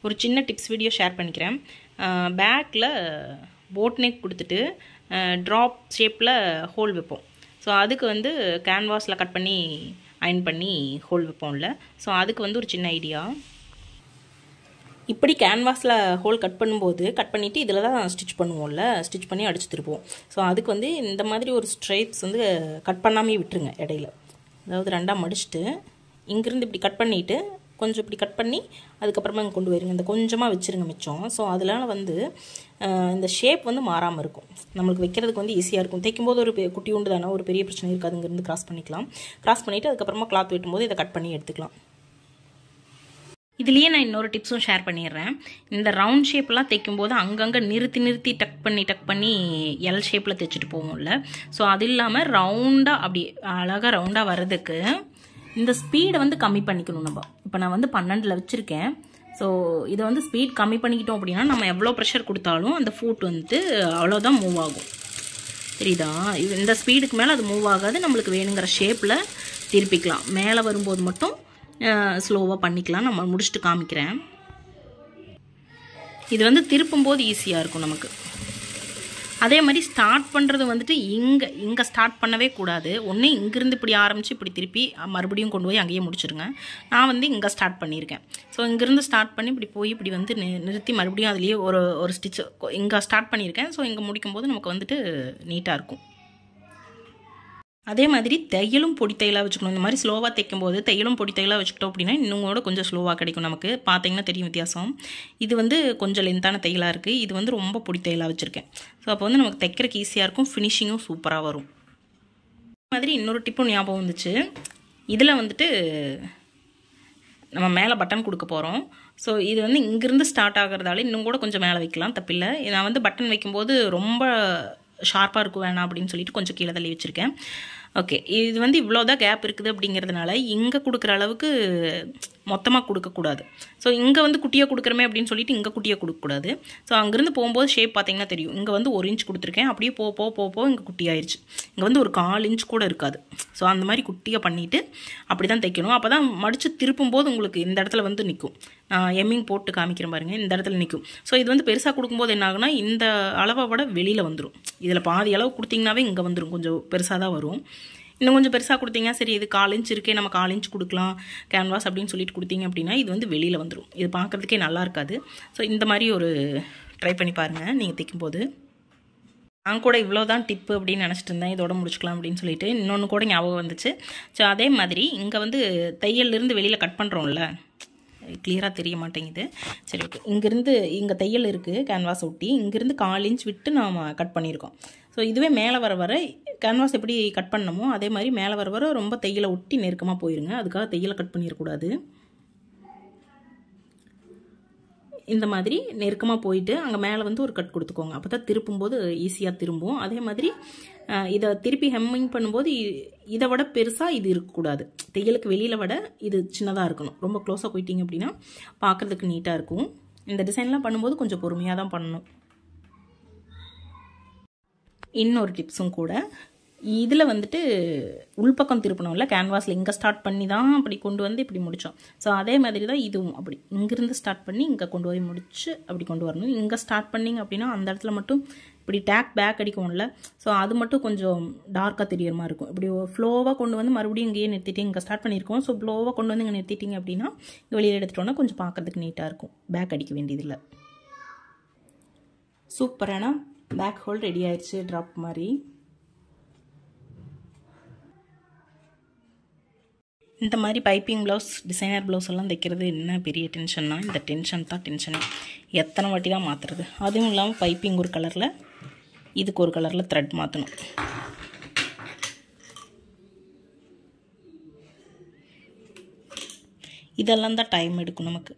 ஒரு சின்ன tips video share பண்ணிக்கிறேன். பேக்கில் போட் நெக் கொடுத்துட்டு ட்ராப் ஷேப்பில் ஹோல் வைப்போம். ஸோ அதுக்கு வந்து கேன்வாஸில் கட் பண்ணி அயன் பண்ணி ஹோல் வைப்போம்ல. ஸோ அதுக்கு வந்து ஒரு சின்ன ஐடியா. இப்படி கேன்வாஸில் ஹோல் கட் பண்ணிவிட்டு இதில் தான் ஸ்டிச் பண்ணுவோம்ல, ஸ்டிச் பண்ணி அடிச்சு திருப்போம். ஸோ அதுக்கு வந்து இந்த மாதிரி ஒரு ஸ்ட்ரைப்ஸ் வந்து கட் பண்ணாமே விட்டுருங்க இடையில. அதாவது ரெண்டாக மடிச்சுட்டு இங்கேருந்து இப்படி கட் பண்ணிவிட்டு கொஞ்சம் இப்படி கட் பண்ணி அதுக்கப்புறமா இங்கே கொண்டு போயிருங்க. இந்த கொஞ்சமாக வச்சுருங்க மிச்சம். ஸோ அதனால் வந்து இந்த ஷேப் வந்து மாறாமல் இருக்கும். நம்மளுக்கு வைக்கிறதுக்கு வந்து ஈஸியாக இருக்கும். தைக்கும்போது ஒரு குட்டி உண்டு தானே, ஒரு பெரிய பிரச்சனை இருக்காது. இங்கேருந்து கிராஸ் பண்ணிக்கலாம். கிராஸ் பண்ணிவிட்டு அதுக்கப்புறமா கிளாத் வெட்டும்போது இதை கட் பண்ணி எடுத்துக்கலாம். இதுலேயே நான் இன்னொரு டிப்ஸும் ஷேர் பண்ணிடுறேன். இந்த ரவுண்ட் ஷேப்லாம் தைக்கும்போது அங்கங்கே நிறுத்தி டக் பண்ணி எல் ஷேப்பில் தைச்சிட்டு போவோம்ல. ஸோ அது இல்லாமல் ரவுண்டாக அப்படி அழகாக ரவுண்டாக வர்றதுக்கு இந்த ஸ்பீடை வந்து கம்மி பண்ணிக்கணும். நம்ம இப்போ நான் வந்து 12 வச்சுருக்கேன். ஸோ இதை வந்து ஸ்பீட் கம்மி பண்ணிக்கிட்டோம் அப்படின்னா நம்ம எவ்வளோ ப்ரெஷர் கொடுத்தாலும் அந்த ஃபுட் வந்துட்டு அவ்வளோதான் மூவ் ஆகும். சரிதா? இந்த ஸ்பீடுக்கு மேலே அது மூவ் ஆகாது. நம்மளுக்கு வேணுங்கிற ஷேப்பில் திருப்பிக்கலாம். மேலே வரும்போது மட்டும் ஸ்லோவாக பண்ணிக்கலாம். நம்ம முடிச்சுட்டு காமிக்கிறேன். இது வந்து திருப்பும்போது ஈஸியாக இருக்கும் நமக்கு. அதே மாதிரி ஸ்டார்ட் பண்ணுறது வந்துட்டு இங்கே ஸ்டார்ட் பண்ணவே கூடாது. ஒன்று இங்கேருந்து இப்படி ஆரம்பித்து இப்படி திருப்பி மறுபடியும் கொண்டு போய் அங்கேயே முடிச்சிருங்க. நான் வந்து இங்கே ஸ்டார்ட் பண்ணியிருக்கேன். ஸோ இங்கேருந்து ஸ்டார்ட் பண்ணி இப்படி போய் இப்படி வந்து நிறுத்தி மறுபடியும் அதுலேயே ஒரு ஸ்டிச் இங்கே ஸ்டார்ட் பண்ணியிருக்கேன். ஸோ இங்கே முடிக்கும்போது நமக்கு வந்துட்டு நீட்டாக இருக்கும். அதே மாதிரி தையலும் பொடி தையலாக வச்சுக்கணும். இந்த மாதிரி ஸ்லோவாக தைக்கும்போது தையலும் பொடி தையலாக வச்சுக்கிட்டோம் அப்படின்னா இன்னும் கூட கொஞ்சம் ஸ்லோவாக கிடைக்கும். நமக்கு பார்த்தீங்கன்னா தெரியும் வித்தியாசம். இது வந்து கொஞ்சம் லென்த்தான தையலாக இருக்குது. இது வந்து ரொம்ப பொடி தையலாக வச்சுருக்கேன். ஸோ அப்போ வந்து நமக்கு தைக்கிறதுக்கு ஈஸியாக இருக்கும். ஃபினிஷிங்கும் சூப்பராக வரும். அதே மாதிரி இன்னொரு டிப்பும் ஞாபகம் வந்துச்சு. இதில் வந்துட்டு நம்ம மேலே பட்டன் கொடுக்க போகிறோம். ஸோ இது வந்து இங்கேருந்து ஸ்டார்ட் ஆகிறதால இன்னும் கூட கொஞ்சம் மேலே வைக்கலாம், தப்பில்லை. நான் வந்து பட்டன் வைக்கும்போது ரொம்ப ஷார்ப்பாக இருக்கும் வேணாம் அப்படின்னு சொல்லிட்டு கொஞ்சம் கீழே தள்ளி வச்சுருக்கேன். ஓகே, இது வந்து இவ்வளோதான் கேப் இருக்குது அப்படிங்கிறதுனால இங்கே கொடுக்குற அளவுக்கு மொத்தமாக கொடுக்கக்கூடாது. ஸோ இங்கே வந்து குட்டியாக கொடுக்குறமே அப்படின்னு சொல்லிட்டு இங்கே குட்டியாக கொடுக்கக்கூடாது. ஸோ அங்கேருந்து போகும்போது ஷேப் பார்த்தீங்கன்னா தெரியும். இங்கே வந்து 1 இன்ச் கொடுத்துருக்கேன். அப்படியே போக இங்கே குட்டியாயிருச்சு. இங்கே வந்து ஒரு 1/4 இன்ச் கூட இருக்காது. ஸோ அந்த மாதிரி குட்டியாக பண்ணிவிட்டு அப்படி தான் தைக்கணும். அப்போ தான் மடித்து திருப்பும்போது உங்களுக்கு இந்த இடத்துல வந்து நிற்கும். நான் எம்மிங் போட்டு காமிக்கிறேன் பாருங்கள், இந்த இடத்துல நிற்கும். ஸோ இது வந்து பெருசாக கொடுக்கும்போது என்ன ஆகுனா இந்த அளவை விட வெளியில் வந்துடும். இதில் பாதி அளவு கொடுத்தீங்கன்னாவே இங்கே வந்துடும். கொஞ்சம் பெருசாக தான் வரும். இன்னும் கொஞ்சம் பெருசாக கொடுத்தீங்கன்னா சரி இது 1/4 இன்ச் இருக்கே, நம்ம 1/4 இன்ச் கொடுக்கலாம் கேன்வாஸ் அப்படின்னு சொல்லிட்டு கொடுத்தீங்க அப்படின்னா இது வந்து வெளியில் வந்துடும். இது பார்க்குறதுக்கே நல்லா இருக்காது. ஸோ இந்த மாதிரி ஒரு ட்ரை பண்ணி பாருங்கள் நீங்கள் தைக்கும்போது. நான் கூட இவ்வளோ தான் டிப்பு அப்படின்னு நினச்சிட்டு இருந்தேன். இதோட முடிச்சுக்கலாம் அப்படின்னு சொல்லிட்டு இன்னொன்று கூட ஞாபகம் வந்துச்சு. ஸோ அதே மாதிரி இங்கே வந்து தையல்லேருந்து வெளியில் கட் பண்ணுறோம்ல, கிளியராக தெரிய மாட்டேங்குது. சரி, ஓகே. இங்கே தையல் இருக்குது கேன்வாஸ் ஒட்டி. இங்கேருந்து 1/4 இன்ச் விட்டு நாம் கட் பண்ணியிருக்கோம். ஸோ இதுவே மேலே வர கேன்வாஸ் எப்படி கட் பண்ணணுமோ அதே மாதிரி மேலே வர ரொம்ப தையலை ஒட்டி நெருக்கமாக போயிருங்க. அதுக்காக தையலை கட் பண்ணிடக்கூடாது. இந்த மாதிரி நெருக்கமாக போயிட்டு அங்கே மேலே வந்து ஒரு கட் கொடுத்துக்கோங்க. அப்போ தான் திருப்பும்போது ஈஸியாக திரும்பும். அதே மாதிரி இதை திருப்பி ஹெம்மிங் பண்ணும்போது இதை விட பெருசாக இது இருக்கக்கூடாது. தையலுக்கு வெளியில் விட இது சின்னதாக இருக்கணும். ரொம்ப க்ளோஸாக போயிட்டீங்க அப்படின்னா பார்க்குறதுக்கு நீட்டாக இருக்கும். இந்த டிசைன்லாம் பண்ணும்போது கொஞ்சம் பொறுமையாக தான் பண்ணணும். இன்னொரு டிப்ஸும் கூட, இதில் வந்துட்டு உள்பக்கம் திருப்பணும்ல கேன்வாஸில். இங்கே ஸ்டார்ட் பண்ணி தான் அப்படி கொண்டு வந்து இப்படி முடித்தோம். ஸோ அதே மாதிரி தான் இதுவும். அப்படி இங்கேருந்து ஸ்டார்ட் பண்ணி இங்கே கொண்டு போய் முடிச்சு அப்படி கொண்டு வரணும். இங்கே ஸ்டார்ட் பண்ணிங்க அப்படின்னா அந்த இடத்துல மட்டும் இப்படி பேக் அடிக்கும்ல. ஸோ அது மட்டும் கொஞ்சம் டார்க்காக தெரியற மாதிரி இருக்கும். இப்படி ஃப்ளோவாக கொண்டு வந்து மறுபடியும் இங்கேயே நிறுத்திட்டு இங்கே ஸ்டார்ட் பண்ணியிருக்கோம். ஸோ ஃப்ளோவாக கொண்டு வந்து இங்கே நிறுத்திட்டீங்க அப்படின்னா இங்கே வெளியில் எடுத்துட்டோன்னா கொஞ்சம் பார்க்குறதுக்கு நீட்டாக இருக்கும். பேக் அடிக்க வேண்டியதில்லை. சூப்பரான பேக் ஹோல் ரெடி ஆயிடுச்சு, ட்ராப் மாதிரி. இந்த மாதிரி பைப்பிங் ப்ளவுஸ், டிசைனர் ப்ளவுஸ் எல்லாம் தைக்கிறது என்ன பெரிய டென்ஷன்னா, இந்த டென்ஷன் தான் டென்ஷனே. எத்தனை வாட்டி தான் மாற்றுறது. அதுவும் இல்லாமல் பைப்பிங் ஒரு கலரில், இதுக்கு ஒரு கலரில் த்ரெட் மாற்றணும். இதெல்லாம் தான் டைம் எடுக்கும் நமக்கு.